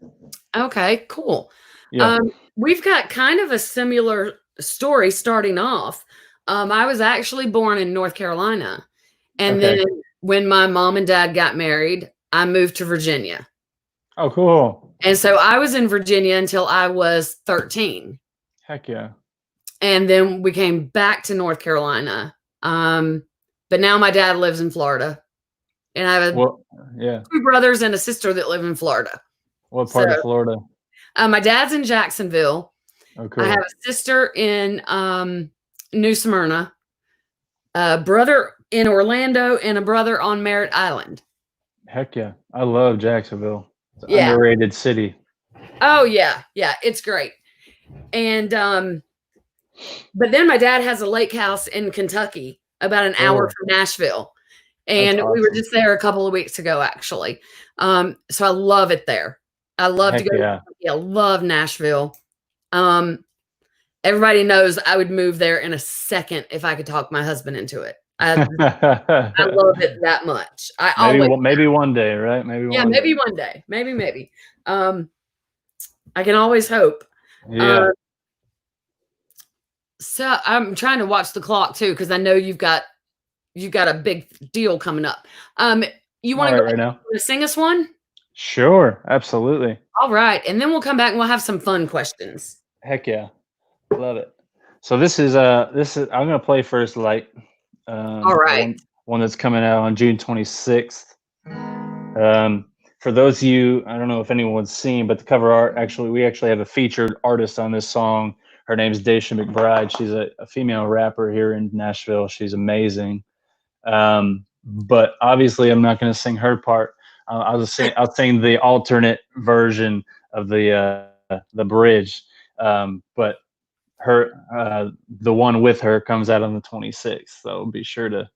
A: Okay, cool.
B: Yeah.
A: We've got kind of a similar story starting off. I was actually born in North Carolina. And then
B: Okay.
A: when my mom and dad got married, I moved to Virginia.
B: Oh, cool.
A: And so I was in Virginia until I was 13.
B: Heck yeah.
A: And then we came back to North Carolina. But now my dad lives in Florida. And I have
B: Well, yeah.
A: 2 brothers and a sister that live in Florida.
B: What
A: So
B: part of Florida?
A: my dad's in Jacksonville.
B: Oh,
A: I have
B: cool.
A: a sister in New Smyrna. Brother in Orlando and a brother on Merritt Island.
B: Heck yeah. I love Jacksonville. It's an
A: Yeah.
B: underrated city.
A: Oh yeah. Yeah. It's great. And, but then my dad has a lake house in Kentucky, about an hour from Nashville. And we were
B: awesome.
A: just there a couple of weeks ago, actually. So I love it there. I love to go.
B: Yeah.
A: I love Nashville. Everybody knows I would move there in a second if I could talk my husband into it. I love it that much.
B: Maybe one day, right? Maybe
A: one day. Maybe. I can always hope.
B: Yeah.
A: So I'm trying to watch the clock too, because I know you've got a big deal coming up. You want to go right now? Sing us one?
B: Sure, absolutely.
A: All right, and then we'll come back and we'll have some fun questions.
B: Heck yeah, love it. So this is I'm gonna play First Light.
A: All right,
B: one that's coming out on June 26th. For those of you, I don't know if anyone's seen, but the cover art, we actually have a featured artist on this song. Her name's Daisha McBride. She's a female rapper here in Nashville. She's amazing. But obviously I'm not going to sing her part. I'll sing the alternate version of the bridge. But the one with her comes out on the 26th. So be sure to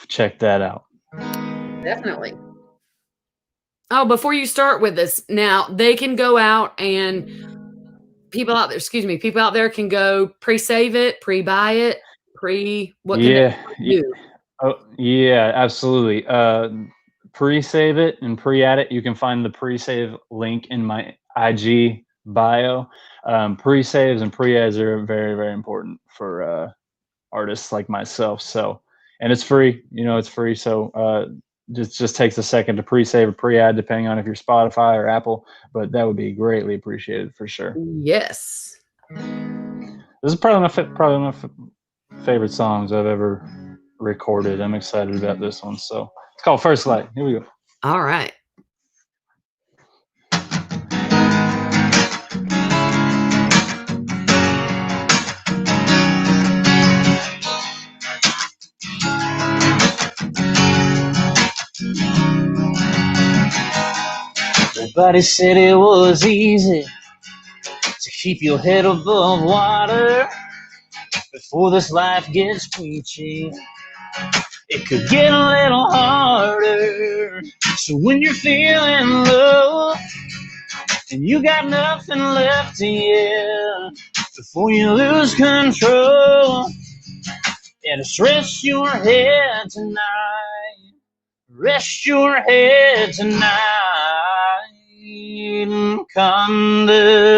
B: check that out.
A: Definitely. Oh, before you start with this, now they can go out and people out there can go pre-save it, pre-buy it, what can they do?
B: Oh, yeah, absolutely. Pre-save it and pre-add it. You can find the pre-save link in my IG bio. Pre-saves and pre-ads are very, very important for artists like myself. So, and it's free. It's free. So just takes a second to pre-save or pre-add, depending on if you're Spotify or Apple. But that would be greatly appreciated for sure.
A: Yes.
B: This is probably my favorite songs I've ever recorded. I'm excited about this one. So it's called First Light. Here we go.
A: All right.
C: Everybody said it was easy to keep your head above water before this life gets preachy. It could get a little harder. So when you're feeling low and you got nothing left to give before you lose control, yeah, just rest your head tonight. Rest your head tonight. Come to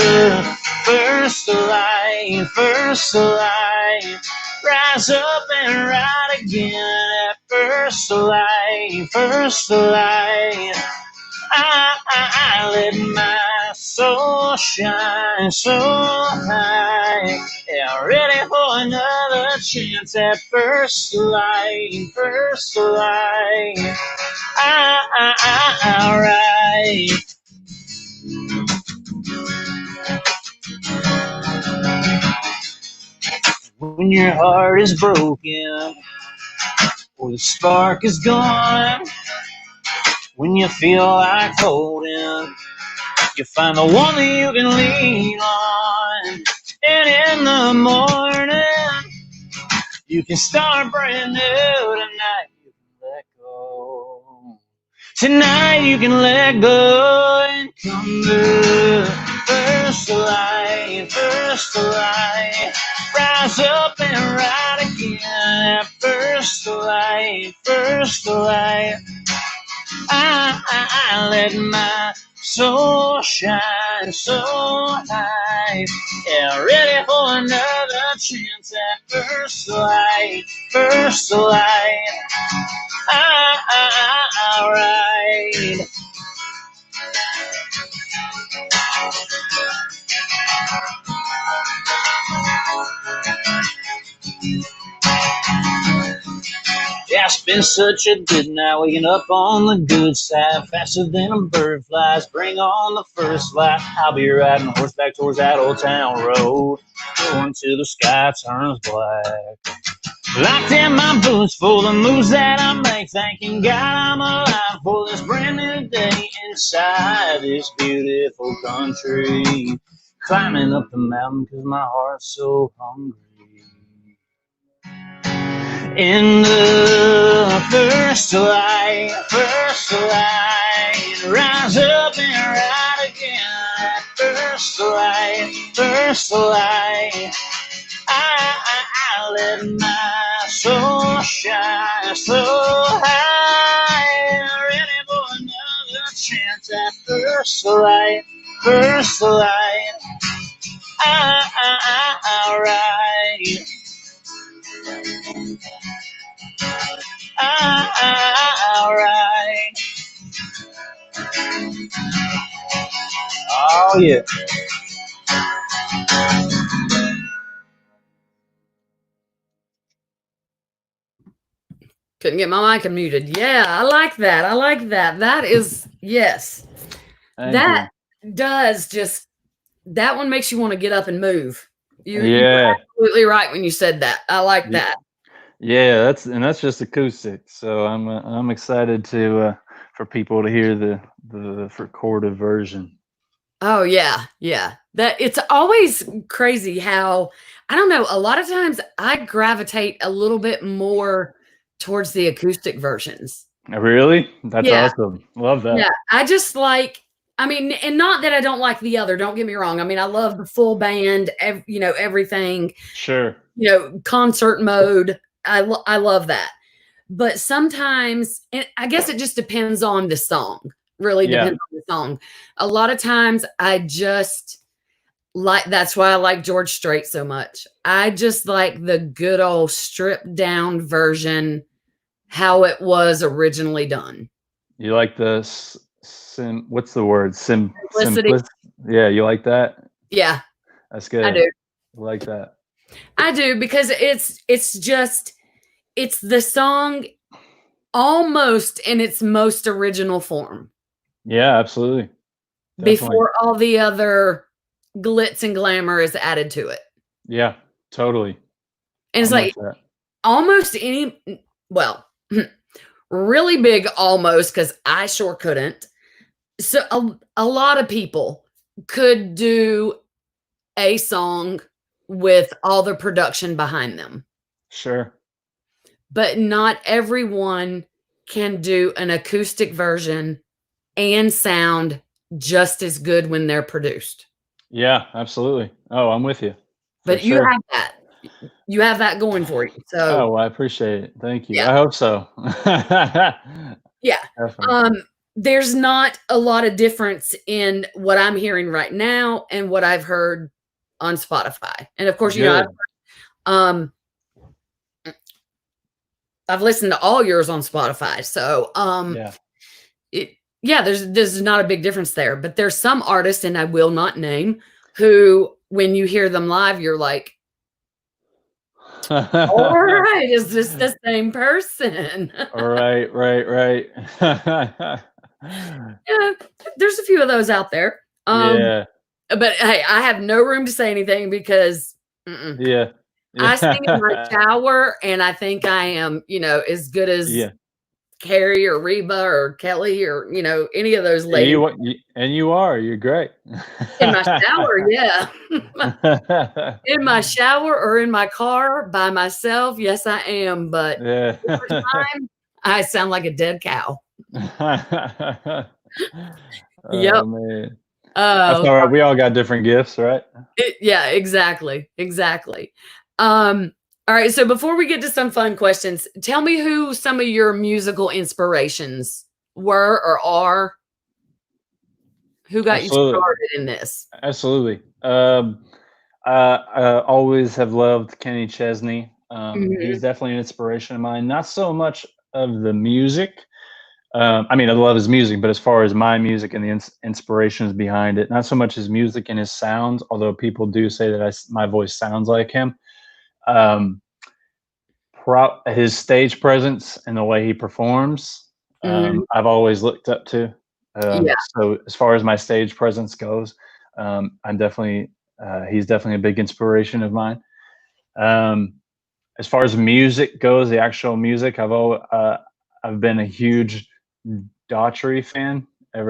C: first light, first light. Rise up and ride again at first light, first light. I let my soul shine so high. Yeah, ready for another chance at first light, first light. Alright. When your heart is broken, or the spark is gone, when you feel like holding, you find the one that you can lean on. And in the morning, you can start brand new. Tonight you can let go. Tonight you can let go and come to first light, first light. Rise up and ride again at first light, first light. I let my soul shine so high. Yeah, ready for another chance at first light, first light. Alright. Yeah, it's been such a good night, waking up on the good side, faster than a bird flies. Bring on the first light. I'll be riding horseback towards that old town road. until the sky turns black. Locked in my boots for the moves that I make, thanking God I'm alive for this brand new day inside this beautiful country. Climbing up the mountain cause my heart's so hungry. In the first light, rise up and ride again. First light, I let my soul shine so high, ready for another chance at first light, alright. Alright. Oh yeah.
A: Couldn't get my mic unmuted. Yeah, I like that. I like that. That is, yes. That does just, that one makes you want to get up and move. You're absolutely right when you said that. I like that.
B: Yeah, that's just acoustic. So I'm excited to for people to hear the recorded version.
A: Oh yeah, yeah. That it's always crazy how, I don't know, a lot of times I gravitate a little bit more towards the acoustic versions.
B: Really? That's awesome. Love that.
A: Yeah, I just like, I mean, and not that I don't like the other, don't get me wrong. I mean, I love the full band, you know, everything.
B: Sure.
A: You know, concert mode. I love that. But sometimes, and I guess it just depends on the song. Really depends on the song. A lot of times I just like, that's why I like George Strait so much. I just like the good old stripped down version, how it was originally done.
B: You like the what's the word?
A: Simplicity.
B: Yeah, you like that?
A: Yeah.
B: That's good.
A: I do.
B: I like that.
A: I do, because it's just, it's the song almost in its most original form.
B: Yeah, absolutely.
A: Definitely. Before all the other glitz and glamour is added to it.
B: Yeah, totally.
A: And it's like almost any, well, really big almost, because I sure couldn't. So a lot of people could do a song with all the production behind them.
B: Sure.
A: But not everyone can do an acoustic version and sound just as good when they're produced.
B: Yeah, absolutely. Oh, I'm with you.
A: But you have that. You have that going for you. So
B: I appreciate it. Thank you.
A: Yeah.
B: I hope so.
A: Yeah.
B: Definitely.
A: There's not a lot of difference in what I'm hearing right now and what I've heard on Spotify. And of course, you know, I've listened to all yours on Spotify. So there's not a big difference there. But there's some artists, and I will not name, who when you hear them live, you're like, all right, is this the same person?
B: Right.
A: Yeah, there's a few of those out there. But hey, I have no room to say anything because I sing in my shower, and I think I am, you know, as good as Carrie or Reba or Kelly or, you know, any of those ladies.
B: You're great.
A: In my shower, yeah. In my shower or in my car by myself, yes, I am. But every time, I sound like a dead cow. Yep.
B: Man. That's all right. We all got different gifts, right?
A: Yeah, exactly. All right. So before we get to some fun questions, tell me who some of your musical inspirations were or are. Who got you started in this?
B: Absolutely. I always have loved Kenny Chesney. He's definitely an inspiration of mine. Not so much of the music. I mean, I love his music, but as far as my music and the inspirations behind it, not so much his music and his sounds, although people do say that my voice sounds like him. His stage presence and the way he performs, I've always looked up to. So as far as my stage presence goes, I'm definitely He's definitely a big inspiration of mine. As far as music goes, the actual music, I've been a huge Daughtry fan
A: Yeah.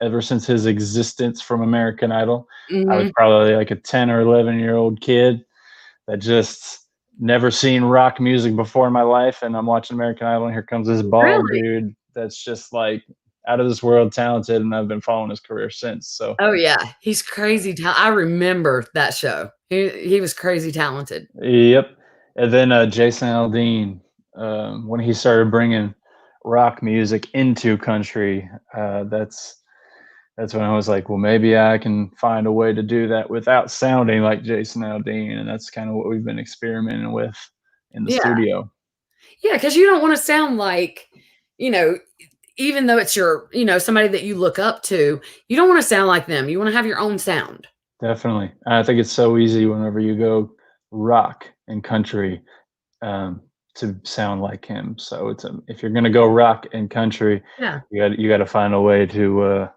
B: ever since his existence from American Idol. I was
A: Hmm.
B: probably like a 10 or 11-year-old kid that just never seen rock music before in my life, and I'm watching American Idol, and here comes this bald
A: Really?
B: dude that's just like out of this world talented, and I've been following his career since. So,
A: Oh yeah, he's crazy. I remember that show. He was crazy talented.
B: yep. And then Jason Aldean, when he started bringing rock music into country, that's when I was like, well, maybe I can find a way to do that without sounding like Jason Aldean, and that's kind of what we've been experimenting with in the
A: Yeah,
B: studio.
A: yeah, because you don't want to sound like, you know, even though it's your, somebody that you look up to, you don't want to sound like them. You want to have your own sound.
B: Definitely. I think it's so easy whenever you go rock and country um, to sound like him. So if you're gonna go rock and country,
A: Yeah.
B: you got to find a way to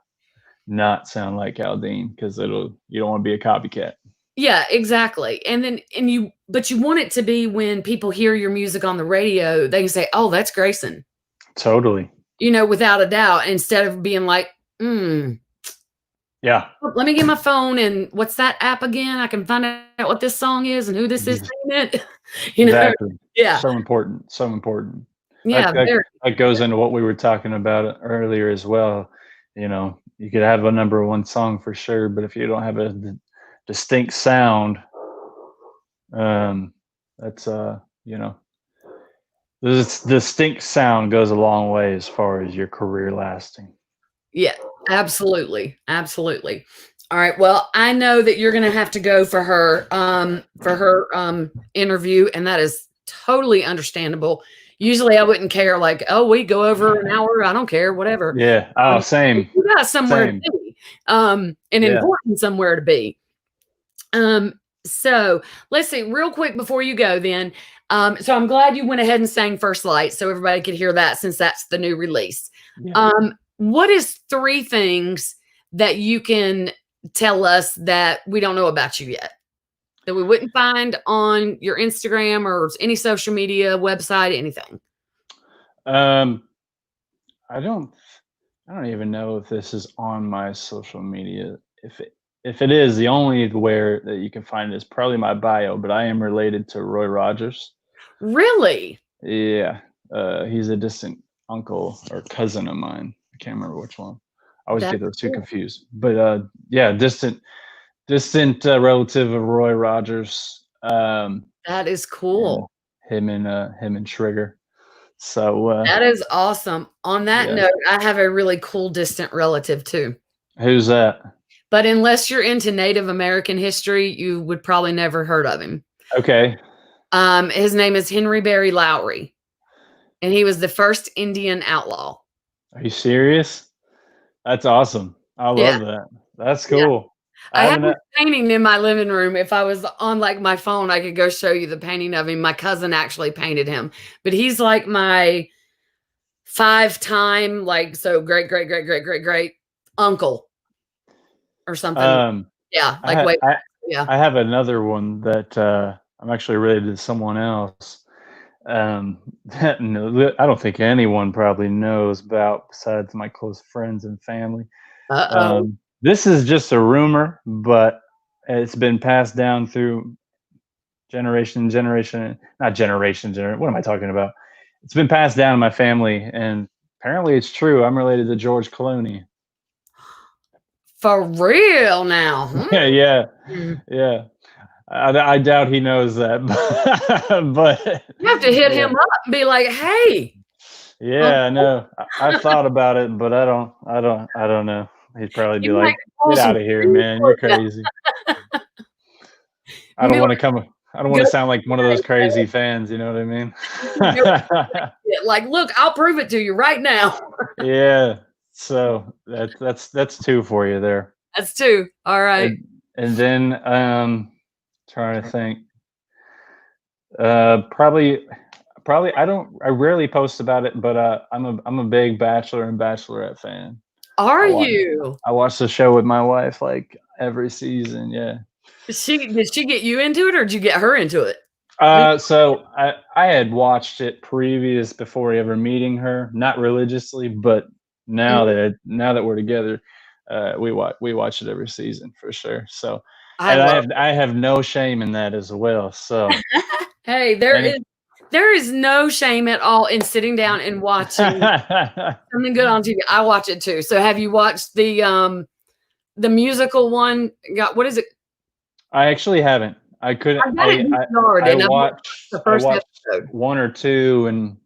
B: not sound like Aldean because you don't want to be a copycat.
A: Yeah, exactly. But you want it to be when people hear your music on the radio, they can say, "Oh, that's Grayson."
B: Totally.
A: Without a doubt, instead of being like,
B: Yeah.
A: let me get my phone and what's that app again? I can find out what this song is and who this is singing it.
B: Exactly.
A: Yeah.
B: So important. So important.
A: Yeah, very.
B: That goes into what we were talking about earlier as well. You could have a number one song for sure, but if you don't have a distinct sound, that's this distinct sound goes a long way as far as your career lasting.
A: Yeah, absolutely. Absolutely. All right. Well, I know that you're going to have to go for her interview, and that is totally understandable. Usually I wouldn't care, like, oh, we go over an hour, I don't care, whatever.
B: Yeah. Oh, same.
A: You got somewhere
B: Same.
A: to be. And important somewhere to be. So let's see, real quick before you go then. So I'm glad you went ahead and sang First Light so everybody could hear that since that's the new release.
B: Yeah.
A: What is 3 things that you can tell us that we don't know about you yet, that we wouldn't find on your Instagram or any social media website, anything?
B: I don't even know if this is on my social media. If it is, the only where that you can find it is probably my bio, but I am related to Roy Rogers.
A: Really?
B: Yeah. He's a distant uncle or cousin of mine. I can't remember which one. I always get those two confused. But yeah, distant relative of Roy Rogers.
A: That is cool.
B: Him and Trigger. So
A: that is awesome. On that note, I have a really cool distant relative too.
B: Who's that?
A: But unless you're into Native American history, you would probably never heard of him.
B: Okay.
A: His name is Henry Berry Lowry, and he was the first Indian outlaw.
B: Are you serious? That's awesome. I love that. That's cool.
A: Yeah. I have a painting in my living room. If I was on like my phone, I could go show you the painting of him. My cousin actually painted him, but he's like my 5-time, great uncle or something. Yeah.
B: I have another one that I'm actually related to someone else. That I don't think anyone probably knows about besides my close friends and family. This is just a rumor, but it's been passed down through generation. Not generation. What am I talking about? It's been passed down in my family, and apparently it's true. I'm related to George Clooney.
A: For real now?
B: Yeah. I doubt he knows that, but
A: you have to hit him up and be like, "Hey."
B: Yeah, no, I've thought about it, but I don't know. He'd probably be like, "Get out of here, man! You're crazy." I don't want to sound like one of those crazy fans. You know what I mean?
A: Like, look, I'll prove it to you right now.
B: Yeah. So that's 2 for you there.
A: That's 2. All right.
B: And then trying to think. Probably I rarely post about it, but I'm a big Bachelor and Bachelorette fan.
A: Are you?
B: I watch the show with my wife like every season. Yeah.
A: Did she get you into it, or did you get her into it?
B: So I had watched it before ever meeting her, not religiously, but now that we're together, we watch it every season for sure. So, and I have no shame in that as well. So,
A: hey, there is no shame at all in sitting down and watching something good on TV. I watch it too. So, have you watched the musical one? What is it?
B: I actually haven't. I couldn't. I watched
A: the first episode,
B: 1 or 2, and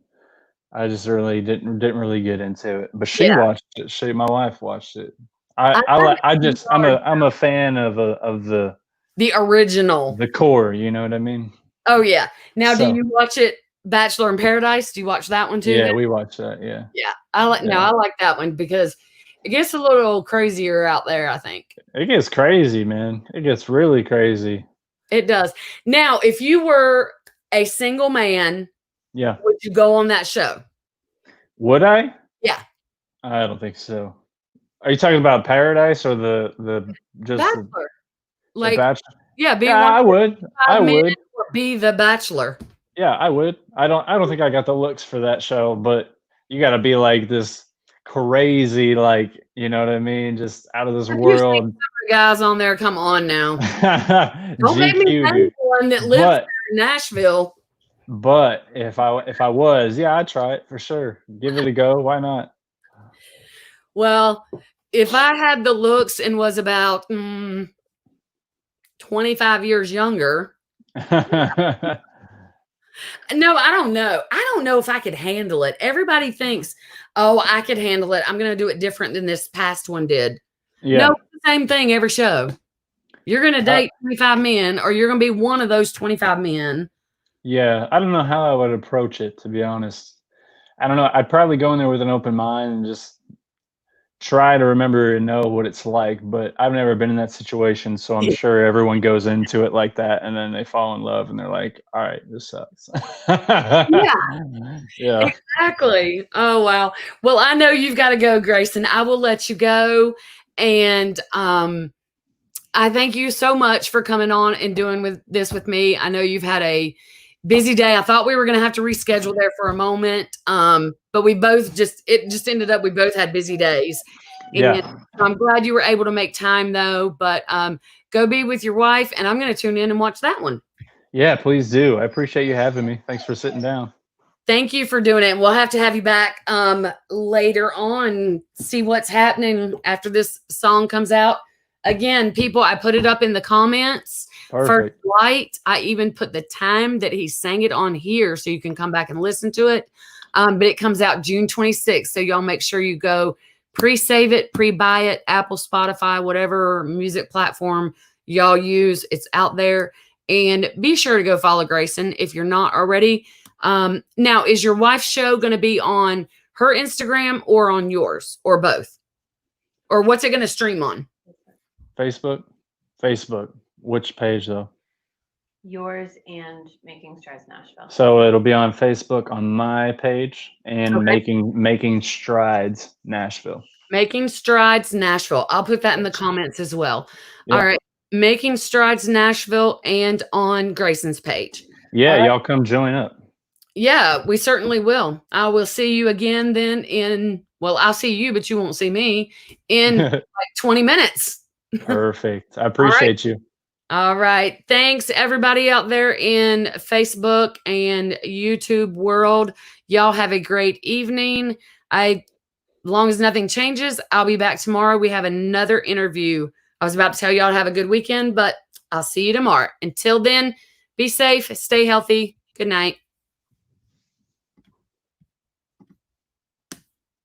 B: I just really didn't really get into it. But she watched it. My wife watched it. I'm a fan of
A: the original,
B: the core. You know what I mean?
A: Oh yeah. Now, do you watch it? Bachelor in Paradise? Do you watch that one too?
B: Yeah, we watch that. Yeah.
A: Yeah, I like that one because it gets a little crazier out there. I think
B: it gets crazy, man. It gets really crazy.
A: It does. Now, if you were a single man, would you go on that show?
B: Would I?
A: Yeah.
B: I don't think so. Are you talking about Paradise or the
A: Bachelor?
B: The Bachelor?
A: Yeah,
B: I would. I would
A: be the Bachelor.
B: Yeah, I would. I don't think I got the looks for that show, but you got to be like this crazy, like, you know what I mean, just out of this world.
A: Some of the guys on there, come on now. Don't make me say one that lives in Nashville.
B: But if I was, I'd try it for sure. Give it a go. Why not?
A: Well, if I had the looks and was about 25 years younger. No, I don't know. I don't know if I could handle it. Everybody thinks, oh, I could handle it. I'm going to do it different than this past one did. Yeah. No, it's the same thing every show. You're going to date 25 men, or you're going to be one of those 25 men.
B: Yeah, I don't know how I would approach it, to be honest. I don't know. I'd probably go in there with an open mind and just try to remember and know what it's like, but I've never been in that situation, so I'm sure everyone goes into it like that, and then they fall in love and they're like, all right, this sucks.
A: Yeah, exactly. Oh wow. Well, I know you've got to go, Grayson. I will let you go, and I thank you so much for coming on and doing this with me. I know you've had a busy day. I thought we were going to have to reschedule there for a moment. But we both it just ended up, we both had busy days. And I'm glad you were able to make time though, but go be with your wife, and I'm going to tune in and watch that one.
B: Yeah, please do. I appreciate you having me. Thanks for sitting down.
A: Thank you for doing it. We'll have to have you back later on, see what's happening after this song comes out. Again, people, I put it up in the comments.
B: Perfect.
A: First Light. I even put the time that he sang it on here so you can come back and listen to it. But it comes out June 26th. So y'all make sure you go pre-save it, pre-buy it, Apple, Spotify, whatever music platform y'all use. It's out there. And be sure to go follow Grayson if you're not already. Now, is your wife's show going to be on her Instagram or on yours, or both? Or what's it going to stream on?
B: Facebook. Which page though?
D: Yours and Making Strides Nashville.
B: So it'll be on Facebook on my page, and Making Strides Nashville.
A: Making Strides Nashville. I'll put that in the comments as well. Yeah. All right. Making Strides Nashville, and on Grayson's page.
B: Yeah, y'all come join up.
A: Yeah, we certainly will. I will see you again then I'll see you, but you won't see me in like 20 minutes.
B: Perfect. I appreciate you.
A: All right. Thanks, everybody out there in Facebook and YouTube world. Y'all have a great evening. As long as nothing changes, I'll be back tomorrow. We have another interview. I was about to tell y'all to have a good weekend, but I'll see you tomorrow. Until then, be safe, stay healthy. Good night.